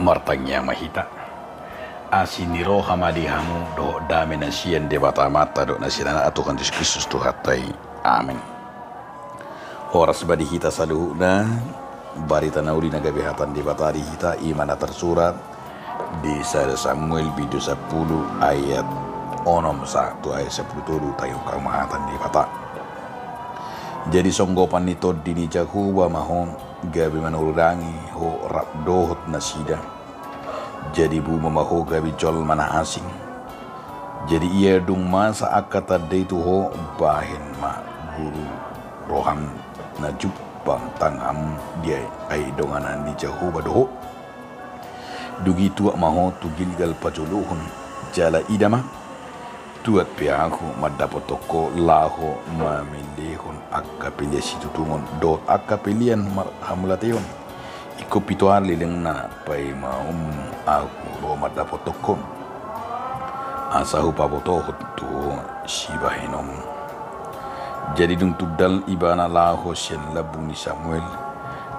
martangnya mahita asiniro hamadi hamu do dame nasian debata mata do nasiana atukan Kristus tu hatai amin. Horas badi hita saluhuna barita nauri nagabe hatan debatari hita imana tersurat di Samuel video 10 ayat onom 1 ayat 10 tulu tayo kamahatan debata. Jadi songgopan nito dini jahuba mahon gabi manurangi ho rap dohot nasida. Jadi bu mamaho gabi jol mana asing. Jadi ia dung masa akata de tu ho bahin ma guru roham na jupang tangham dia ai donganan di jahuba doho. Dugi tuak maho tu gilgal pajuluhun jala idama. Tuat piaku madapotoko laho mamilihon akka pilih situtungon dot akka pilihan hamulateon iko pitoan lileng na pai maum aku ro madapotoko asahu pabotohot tu sibahinom. Jadi dung tudal ibana laho sien labung ni Samuel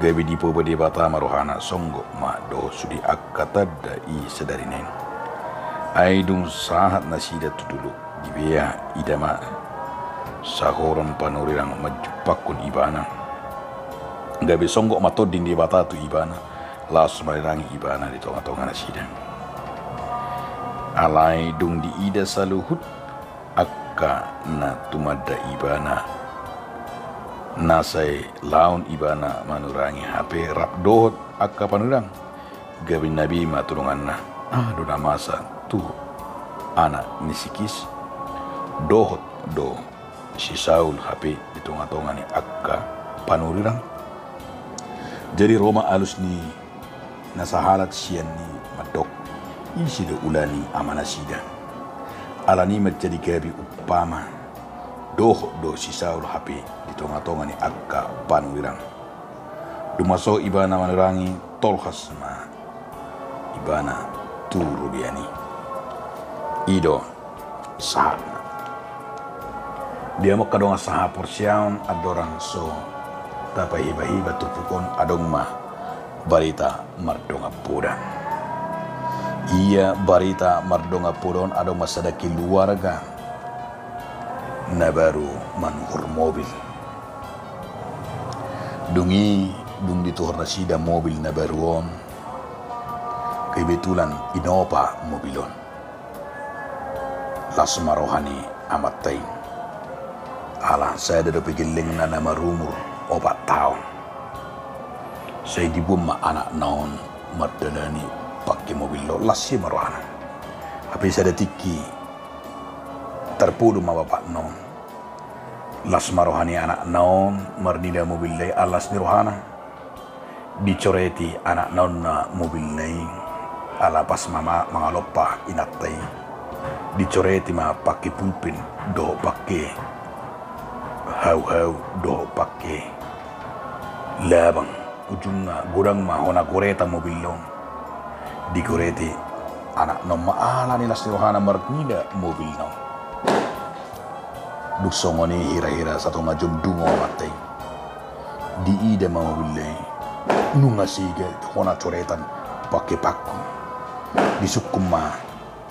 gabi dipo bade bata marohana songgo ma do sudi akka tadda i sedarinen aidung sahat nasida tu dulu dibia idama sahoron panurirang majupakun ibana gabe songgok matodin di bata tu ibana las marirangi ibana di tonga-tonga nasida alai dung di ida saluhut akka na tumada ibana nasai laun ibana manurangi HP rap dohot akka panurang gabe nabi matulungan na duna masa tu anak nisikis dohot do si Saul HP di tonga-tonga ni akka panurirang. Jadi Roma alus ni nasahalat sian ni madok isi do ulani amanasida alani menjadi gabi upama dohot do si Saul HP di tonga-tonga ni akka panurirang. Dumaso ibana manurangi tolhas ma ibana turu diani ido sahab dia mau kadong sahab porsiaun adorang so tapa hiba-hiba tupukon adong mah barita mardonga pudan iya barita mardonga pudan adong masada keluarga na baru manuhur mobil dungi dung dituhur nasida mobil na baruon kebetulan Innova mobilon las marohani amatain ala saya ada pigiling na nama rumur 4 tahun saya dibuma anak naon madalani pakai mobil lo las si marohana tapi saya ada tiki terpudu ma bapak naon las marohani anak naon marnida mobil lay alas ni rohana dicoreti anak naon na mobil lay ala pas mama mangalopa inatay dicoreti ma pakai pulpin do pakai hau do pakai labang ujungna gudang ma hona goreta mobil long digoreti anak nom maala nila sirohana marnida mobil nom duksongoni hira-hira satu ngajum dungo matay di ida ma mobil lay nunga sige hona coretan pakai paku disukum ma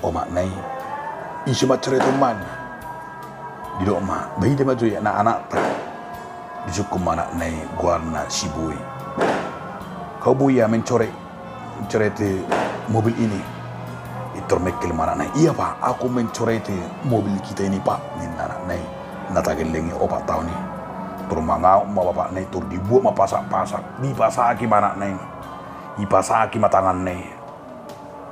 omak nai isi macere teman di doma bayi dia maju anak-anak tak disukum anak nai guarna sibui kau buya mencoret mobil ini itu mekel mana nai iya pak aku mencoret mobil kita ini pak ni anak nai natakin lengi 4 tahun ni turmangau ma bapak nai tur dibuat ma pasak-pasak dipasaki mana nai ipasaki matangan nai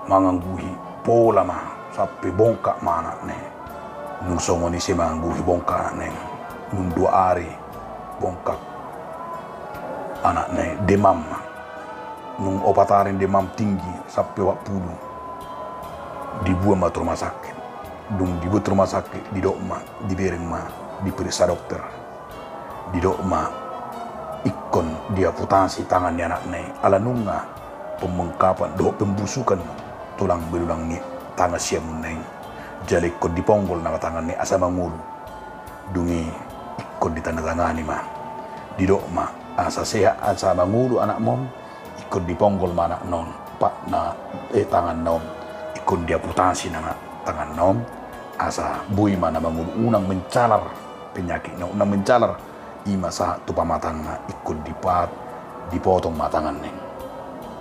mangangguhi pola mah sampai bongkak mana nih nung songoni si mangangguhi bongkak nih nung 2 hari bongkak anak nih demam nung 4 hari demam tinggi sampai 40 dibuat mah rumah sakit dung dibuat rumah sakit di dokma dibereng mah diperiksa dokter di dokma ikon dia putasi tangannya anak nih ala nunga pemengkapan do pembusukan tulang belulang ni tangan siam neng jalik kod diponggol nama tangan ni asa mangulu dungi ikon di tanda tangan ni mah di dok mah asa sehat asa mangulu anak mom ikon diponggol mana non nampak na tangan nom ikon dia putasi na tangan nom asa bui mana unang mencalar penyakit na unang mencalar ima sa tu pamatang na ikon dipotong matangan neng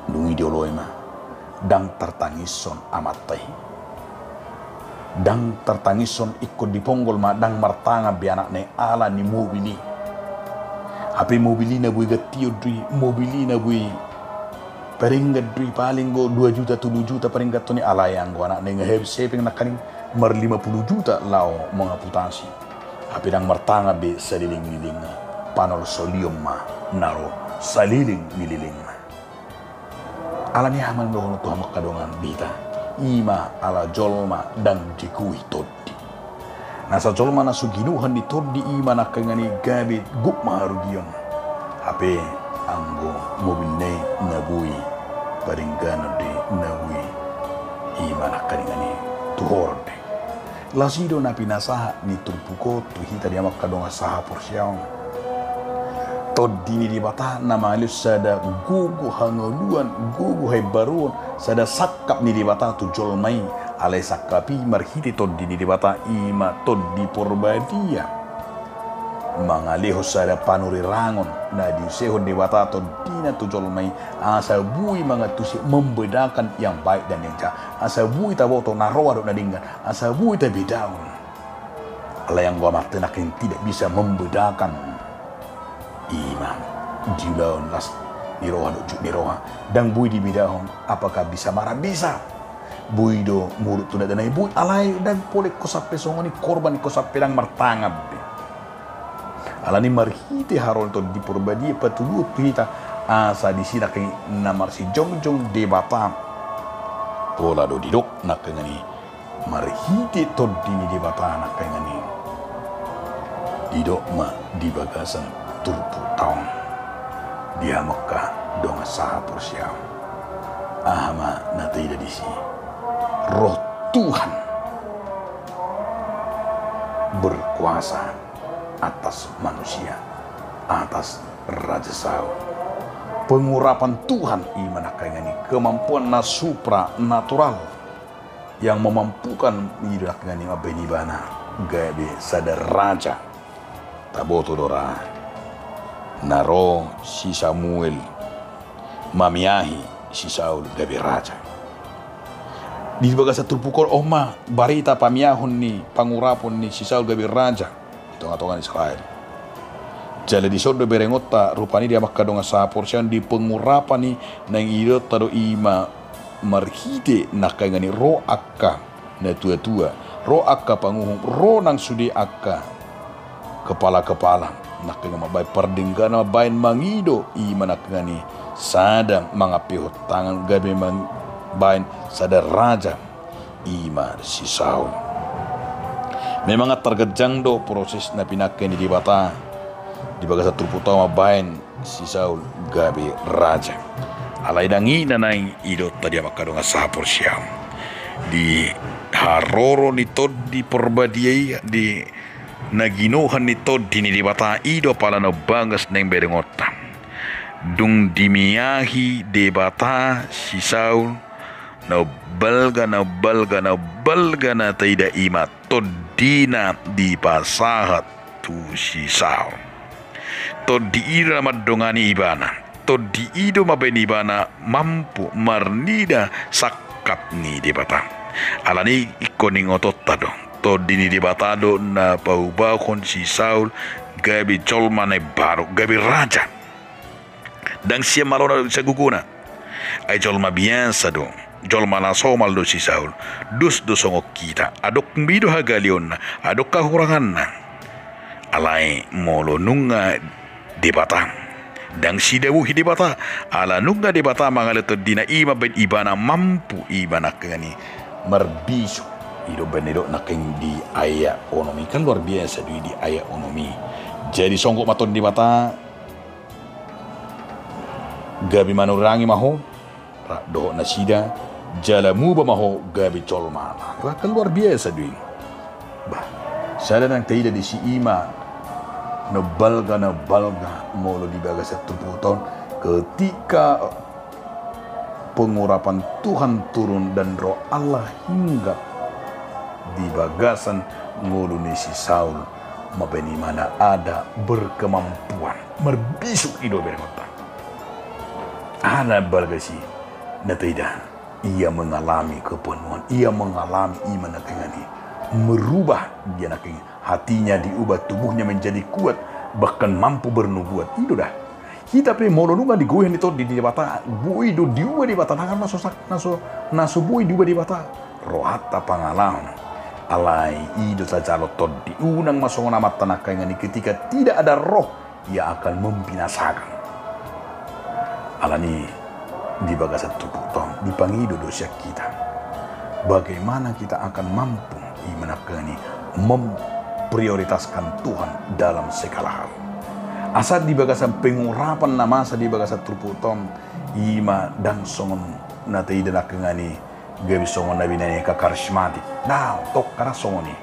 dungi dioloi ma dang tertangison amatai dang tertangison ikon diponggol ma dang martanga bianak ne ala ni mobili api mobili na bui gatio dui mobili na bui peringgat dui paling go 2 juta 3 juta peringgat tu ni ala yang go anak ne ngeheb saving nak kaning mer 50 juta lao mengaputasi api dang martanga be saliling-liling panol solium ma naro saliling mililing ma ala ni haman do to makadongan bita ima ala jolma dan dikui toddi nasa jolma na suginuhan di toddi ima na kangani gabi gup maharugion hape anggo mobil ne nabui paringgano de nabui ima na kangani tuhorde lasido na pinasaha ni turpuko tuhita dia makadonga saha porsiaon toddi di bata nama alus sada gugu hangoluan gugu hebaruan sada sakap ni di bata tu jolmai alai sakapi marhiti toddi di bata ima toddi porbadia mangaleho sada panuri rangon na diuseho di bata toddina tu jolmai asa bui mangatusi membedakan yang baik dan yang jahat asa bui taboto naroa do nadinggan asa bui tabidaun ala yang gua martenakin tidak bisa membedakan imam dilaun las niroha do niroha dan bui di bidahon apakah bisa marah bisa bui do mulut tu dan bui alai dan polek kosape songoni korban kosape dang martangab alani marhiti harol to di purbadi patulu pita asa di sina kay namar si jongjong de bata pola do didok nak ngani marhiti to dini de bata nak ngani didok ma di bagasan turpu taong dia Mekah dong saha porsiam ahama nanti dari si roh Tuhan berkuasa atas manusia atas Raja Saul pengurapan Tuhan iman ini kemampuan supra natural yang memampukan hidup ngani benibana gabe sadar raja taboto dora naro si Samuel mamiahi si Saul gabi raja di bagas satu pukul oma barita pamiahon ni pangurapon ni si Saul gabi raja itu ngatongan Israel jale di sodo berengota rupani dia makadonga sa porsian di pengurapan ni nang idot tado ima marhite nakangani ro akka na tua-tua ro akka panguhung ro nang sudi akka kepala-kepala nakanga mabay pardinggana mabayin mangido ima nakangani sada mga pihot tangan gabi mabayin sada raja ima si Saul memang tergejang do proses na pinakani di bata di bagas satu puto mabayin si Saul gabi raja alay dangi nanay idot tadi makadonga sapor siyam di haroro nito di perbadiay di naginuhan nito dini di bata ido pala no bagas neng berengota dung dimiyahi di bata si Saul no balga na taida ima todina di pasahat tu si Saul todi ira madongani ibana todi ido mabeni ibana mampu marnida sakat ni di bata alani ikoning otot tado to dini di batado na paubahon si Saul gabi colmane baru gabi raja dan siya malona sa guguna ay colma biasa do colma na somal do si Saul dus do songok kita adok mbido hagalion na adok kahurangan na alay molo nunga di bata dan si dawuhi di bata ala nunga di bata mangaleto dina ima ben ibana mampu ibana kani marbiso ido benedok naking di ayat onomi kan luar biasa di ayat onomi jadi songkok maton di mata gabi manurangi maho do nasida jalamu ba maho gabi colma kan luar biasa di bah sada nang taida di si ima na balga molo di bagas satu tahun ketika pengurapan Tuhan turun dan roh Allah hinggap di bagasan ngoluni si Saul mabeni mana ada berkemampuan merbisuk ido berengota ana balgasi nataida ia mengalami kepenuhan, ia mengalami iman nakengani merubah dia nakeng hatinya diubah, tubuhnya menjadi kuat, bahkan mampu bernubuat. Itu dah kita pe molonunga di goyen itu di bata bui do diubah di bata nangan naso bui diubah di bata rohata pangalaman alai ido saja lo todi unang masongon amat tanah kaingani ketika tidak ada roh ia akan membinasakan alani di bagasa tubuh tong di pangido dosa kita bagaimana kita akan mampu imanakani memprioritaskan Tuhan dalam segala hal asal di bagasan pengurapan namasa di bagasa tubuh tong ima dan songon nate ida nakengani gabi songon nabi nani ka karismatik nah tok karena songoni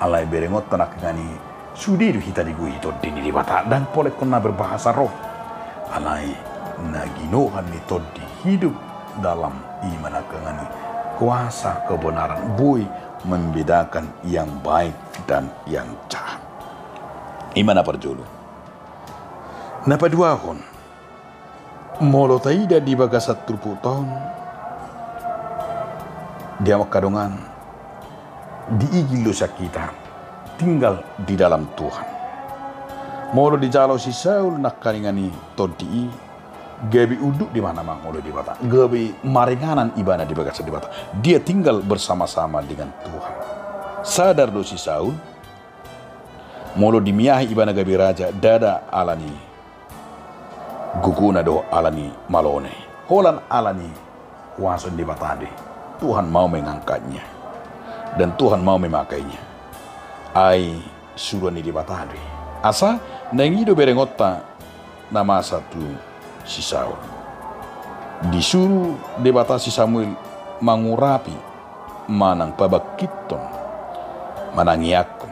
alai berengot tanak ngani sudiru hita di gui to dini di bata dan polek kena berbahasa roh alai naginohan ni to di hidup dalam iman ngani kuasa kebenaran bui membedakan yang baik dan yang jahat iman apa julu napa dua hon molo taida di bagasat turpu tahun dia makadongan diigil dosa kita tinggal di dalam Tuhan. Molo di jalo si Saul nak kalingani todi gabi uduk di mana mang oleh di bata. Gabi maringanan ibadah di bagas di bata. Dia tinggal bersama-sama dengan Tuhan. Sadar do si Saul molo dimiahi ibadah gabi raja dada alani guguna do alani malone. Holan alani wason di batade. Tuhan mau mengangkatnya dan Tuhan mau memakainya. Ai suruh ni dibatari. Asa nengido berengota nama satu si Saul. Disuruh debatasi Samuel mangurapi manang pabakiton manangiakon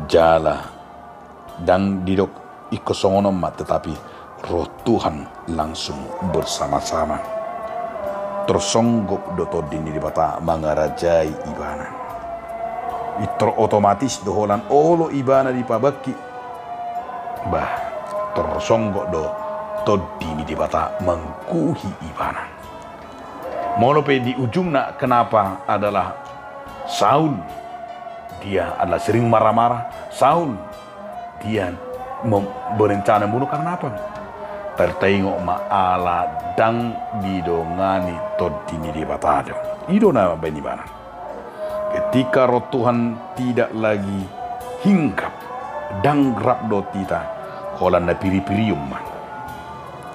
jala dan didok ikosongonom tetapi roh Tuhan langsung bersama-sama. Tersonggok doto dini di bata mangarajai ibana. Itu otomatis doholan olo ibana di pabaki. Bah tersonggok do to dini di bata mengkuhi ibana. Molope di ujung nak kenapa adalah Saul. Dia adalah sering marah-marah. Saul dia berencana bunuh karena apa? Tertengok ma'ala dang didongani todini di batado. Ido nama benibana. Ketika roh Tuhan tidak lagi hinggap dang grab do tita holan na piri-pirium man.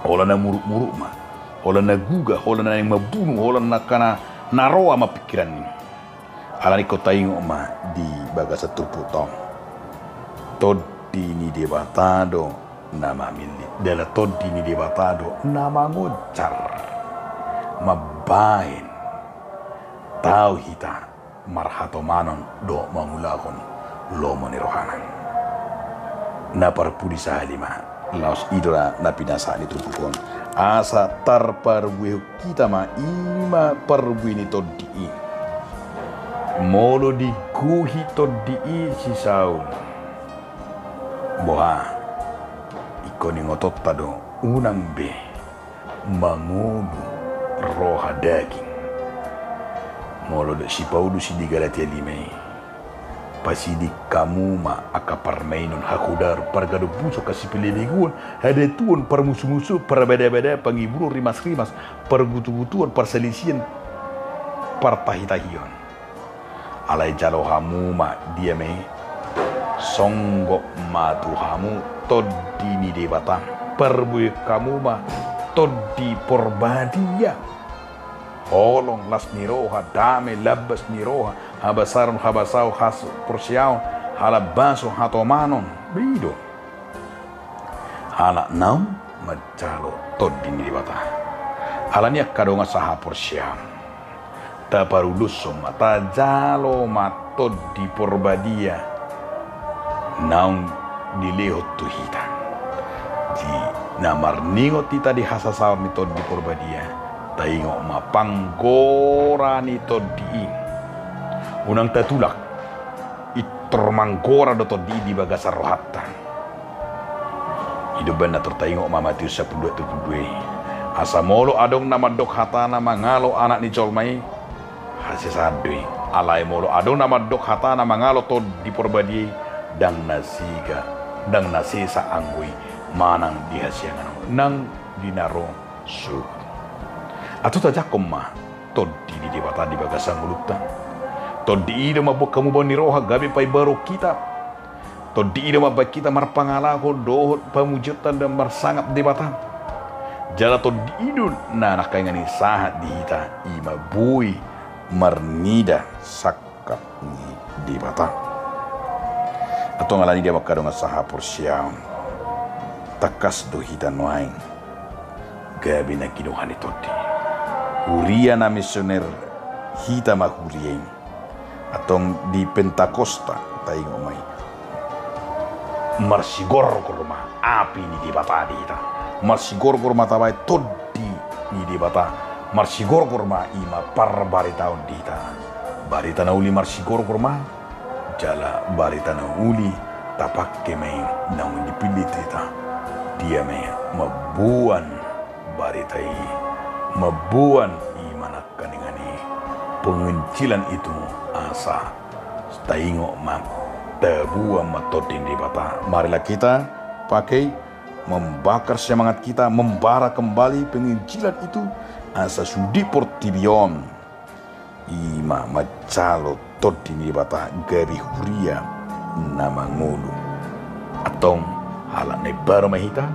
Holan na muruk-muruk man. Holan na guga, holan na yang mabunuh, holan na kana naroa ma pikiran ini. Alani ko tengok ma di bagasa turputong. Todini di batado nama milik dala todi ni debatado nama ngocar mabain tau hita marhato manon do mangulakon lo monirohanan na parpudi sahalima laos idora na pinasa ni trupukon asa tarparbuih kita ma ima parbuih ni todi molo di guhi todi si Saul boha koni ngotot tado unang be mangunu roha daging molo de si Paulus di Galatia 5 pasidi kamu ma akaparmainon hakudar pargado buso kasi pililiguan ada tuon par musuh-musuh par beda-beda pangiburu rimas-rimas par gutu-gutuan par selisian par tahitahion alai jalo hamu ma dia me songgok matu hamu todi ni debata perbuih kamu mah todi porbadia olong las niroha dame labas niroha habasaron habasau has porsiao halabaso hatomanon bido hala naum macalo todi ni debata halania kadonga saha porsiao ta parulusom mata jalo matodi porbadia naung dilehot tuhita di namar ningot tita di hasasawar ni tod di porbadia Taingo ma panggora ni todi unang tatulak itormanggora do todi di bagasa rohatta iduban na tertaingo ma Matius 12:22 asa molo adong nama dok hatana mangalo anak ni colmai hasil sadui alai molo adong nama dok hatana mangalo to di porbadi dang nasisa anggui manang dihasiangan nang dinaro su atau tajak koma todi di bata di bagasang mulutang todi ida mabok kamu bani roha gabi pai baru kita todi ida mabak kita marpangalako dohot pamujutan dan marsangap di bata jala todi idun na nakangani sahat di hita ima bui marnida sakap ni di bata atau ngalani dia makadong saha porsiam takas do hita noaing gabi na kinuhan todi huria na misioner hita mahurien atong di Pentakosta taing omay marsigor kurma api ni di bata dita marsigor kurma tabay todi ni di bata marsigor kurma ima parbarita dita barita na uli marsigor kurma jala barita na uli tapak kemay na dipilih dita dia may mabuan baritai mabuan imanak kaningani pengencilan itu asa taingo ma tabuan matodin di bata marilah kita pakai membakar semangat kita membara kembali pengencilan itu asa sudi portibion ima macalo todin di bata gabi huria nama ngulu atong halak na baru mahita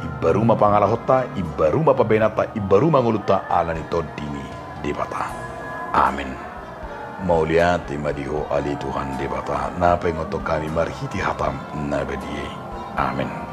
ibaru mapangalahota ibaru mapabenata ibaru manguluta ala nito dini di bata amin mauliati madiho ali Tuhan di bata na pengoto kami marhiti hatam na badiye amin.